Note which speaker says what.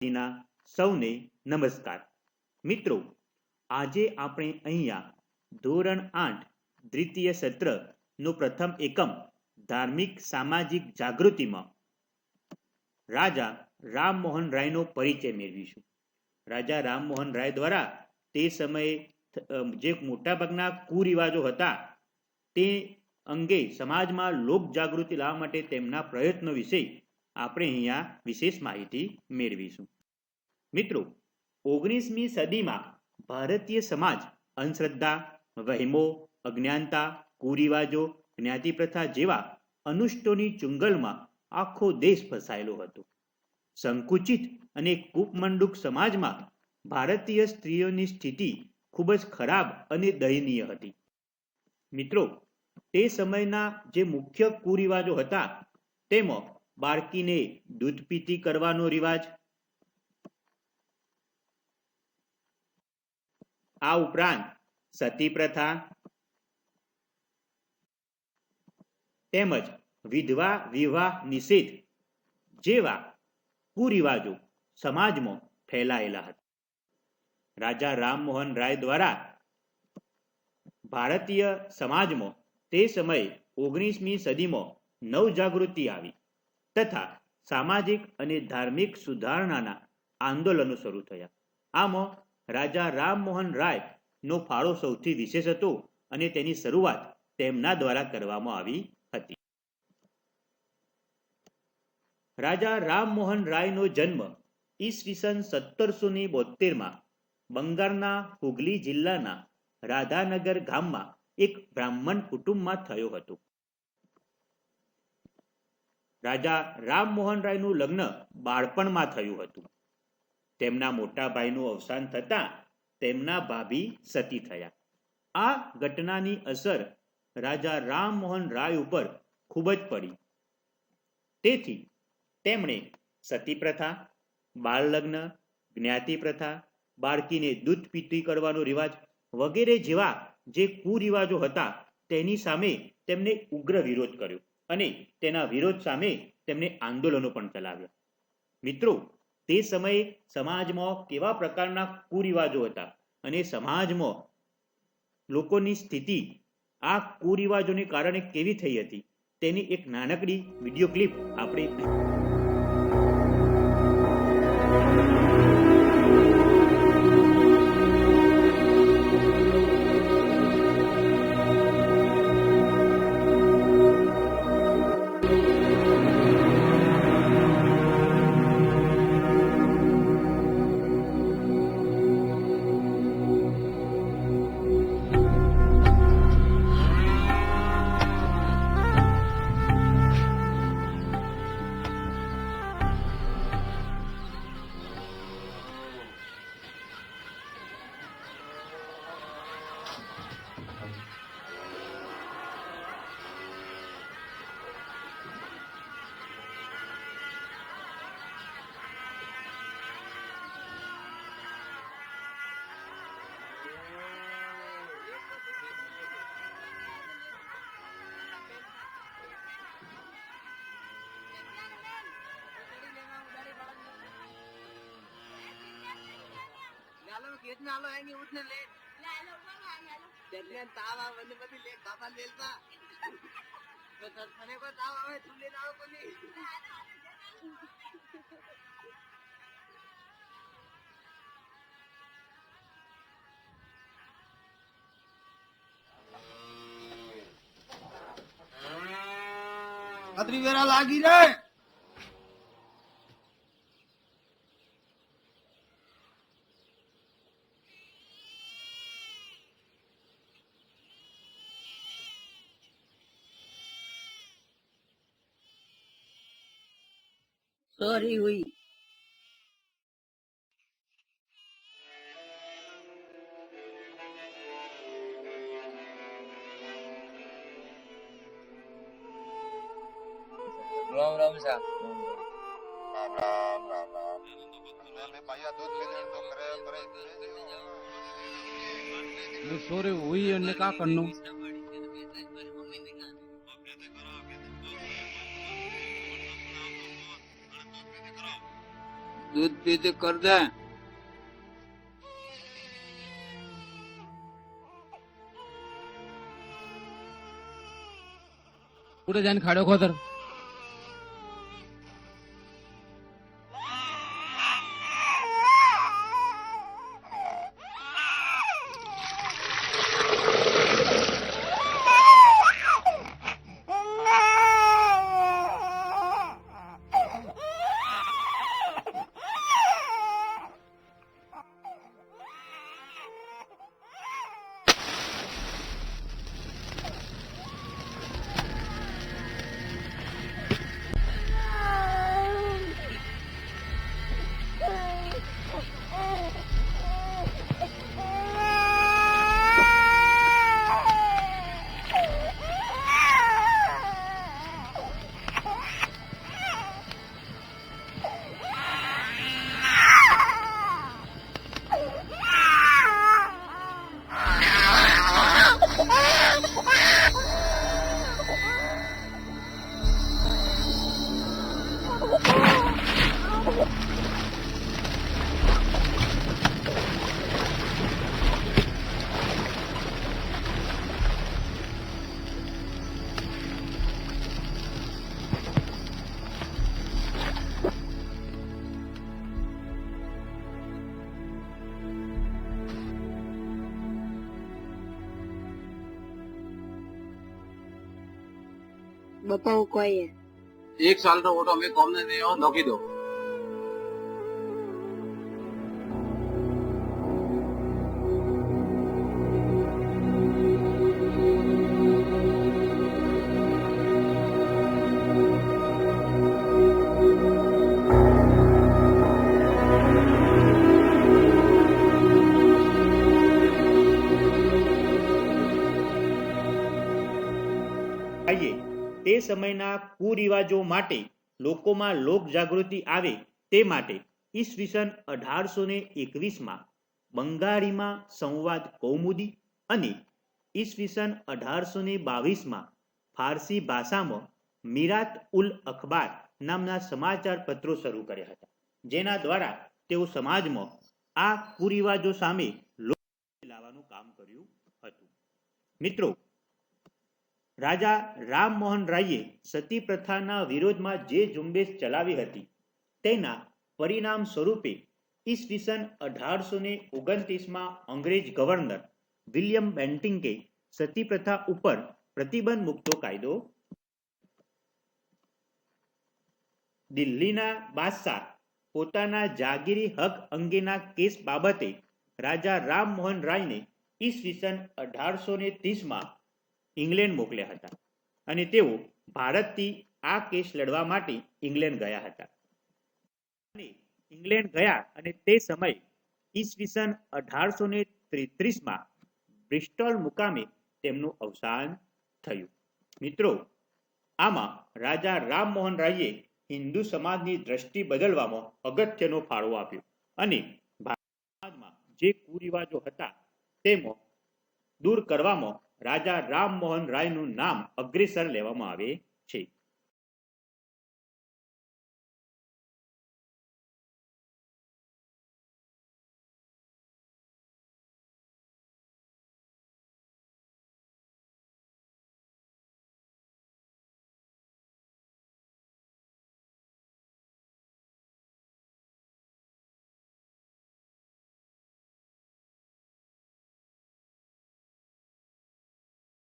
Speaker 1: ના સૌને નમસ્કાર. મિત્રો, આજે આપણે અહીંયા ધોરણ 8 દ્વિતીય સત્રનું પ્રથમ એકમ ધાર્મિક સામાજિક જાગૃતિમાં રાજા રામમોહન રાયનો પરિચય મેળવીશું. રાજા રામમોહન રાય દ્વારા તે સમયે જે મોટાભાગના કુરિવાજો હતા તે અંગે સમાજમાં લોક જાગૃતિ લાવવા માટે તેમના પ્રયત્નો વિશે આપણે અહીંયા વિશેષ માહિતી મેળવીશું. મિત્રો, 19મી સદીમાં ભારતીય સમાજ અંધશ્રદ્ધા, વહેમો, અજ્ઞાનતા, કુરિવાજો, જ્ઞાતિ પ્રથા જેવા અનુષ્ટોની ચુંગલમાં આખો દેશ ફસાયેલો હતો. સંકુચિત અને કૂપમંડુક સમાજમાં ભારતીય સ્ત્રીઓની સ્થિતિ ખૂબ જ ખરાબ અને દયનીય હતી. મિત્રો, તે સમયના જે મુખ્ય કુરિવાજો હતા તેમાં બાળકીને દૂધ પીતી કરવાનો રિવાજ, આ ઉપરાંત સતી પ્રથા તેમજ વિધવા વિવાહ નિષેધ જેવા કુરિવાજો સમાજમાં ફેલાયેલા હતા. રાજા રામમોહન રાય દ્વારા ભારતીય સમાજમાં તે સમયે 19મી સદીમાં નવજાગૃતિ આવી તથા સામાજિક અને ધાર્મિક સુધારણાના આંદોલનો શરૂ થયા. આમાં રાજા રામમોહન રાયનો ફાળો સૌથી વિશેષ હતો અને તેની શરૂઆત તેમના દ્વારા કરવામાં આવી હતી. રાજા રામમોહન રાયનો જન્મ ઈસવીસન 1772માં બંગાળના હુગલી જિલ્લાના રાધાનગર ગામમાં એક બ્રાહ્મણ કુટુંબમાં થયો હતો. રાજા રામમોહન રાયનું લગ્ન બાળપણમાં થયું હતું. તેમના મોટા ભાઈનું અવસાન થતાં તેમના ભાભી સતી થયા. આ ઘટનાની અસર રાજા રામમોહન રાય ઉપર ખૂબ જ પડી. તેથી તેમણે સતી પ્રથા, બાળ લગ્ન, જ્ઞાતિ પ્રથા, બાળકીને દૂધ પીતી કરવાનો રિવાજ વગેરે જેવા જે કુરિવાજો હતા તેની સામે તેમને ઉગ્ર વિરોધ કર્યો અને તેના વિરોધ સામે તેમણે આંદોલનો પણ ચલાવ્યા. મિત્રો, તે સમયે સમાજમાં કેવા પ્રકારના કુરિવાજો હતા અને સમાજમાં લોકોની સ્થિતિ આ કુરિવાજોને કારણે કેવી થઈ હતી તેની એક નાનકડી વિડીયો ક્લિપ આપણે
Speaker 2: कितना लो आएंगे उतने ले जब ताव आवे बधी ले बाबा लेलता तो तने को ताव आवे तुम ले जाओ को नहीं अतरी वेरा लागी रे सॉरी हुई राम राम सा राम राम राम राम मैं पाया दूध ले दे तो करे करे सॉरी हुई ने का करनो
Speaker 3: दूध पीते कर दे।
Speaker 4: कुठे जाईन खाडो खोतर.
Speaker 5: बताओ कोई है?
Speaker 3: 1 साल रो वोट हमें कम नहीं हो लखी दो.
Speaker 1: આઈએ તે સમયના કુરિવાજો માટે લોકોમાં લોક જાગૃતિ આવે તે માટે ઈસવીસન 1821માં બંગાળીમાં સંવાદ કૌમુદી અને ઈસવીસન 1822માં ફારસી ભાષામાં મિરાત ઉલ અખબાર નામના સમાચાર પત્રો શરૂ કર્યા હતા, જેના દ્વારા તેઓ સમાજમાં આ કુરિવાજો સામે લાવવાનું કામ કર્યું હતું. મિત્રો, રાજા રામમોહન રાયે સતી પ્રથાના વિરોધમાં જે ઝુંબેશ ચલાવી હતી તેના પરિણામ સ્વરૂપે ઈસવીસન 1829માં અંગ્રેજ ગવર્નર વિલિયમ બેન્ટિંકે સતી પ્રથા ઉપર પ્રતિબંધ મૂકતો કાયદો. દિલ્હીના બાદશાહ પોતાના જાગીરી હક અંગેના કેસ બાબતે રાજા રામમોહન રાયને ઈસવીસન 1830માં ઇંગ્લેન્ડ મોકલ્યા હતા અને તેઓ ભારતથી આ કેસ લડવા માટે ઇંગ્લેન્ડ ગયા હતા. અને ઇંગ્લેન્ડ ગયા અને તે સમયે ઈસવીસન 1833માં બ્રિસ્ટોલ મુકામે તેમનું અવસાન થયું. મિત્રો, આમાં રાજા રામમોહન રાયે હિન્દુ સમાજની દ્રષ્ટિ બદલવામાં અગત્યનો ફાળો આપ્યો અને સમાજમાં જે કુરિવાજો હતા તેમાં દૂર કરવામાં રાજા રામમોહન રાયનું નામ અગ્રેસર લેવામાં આવે છે.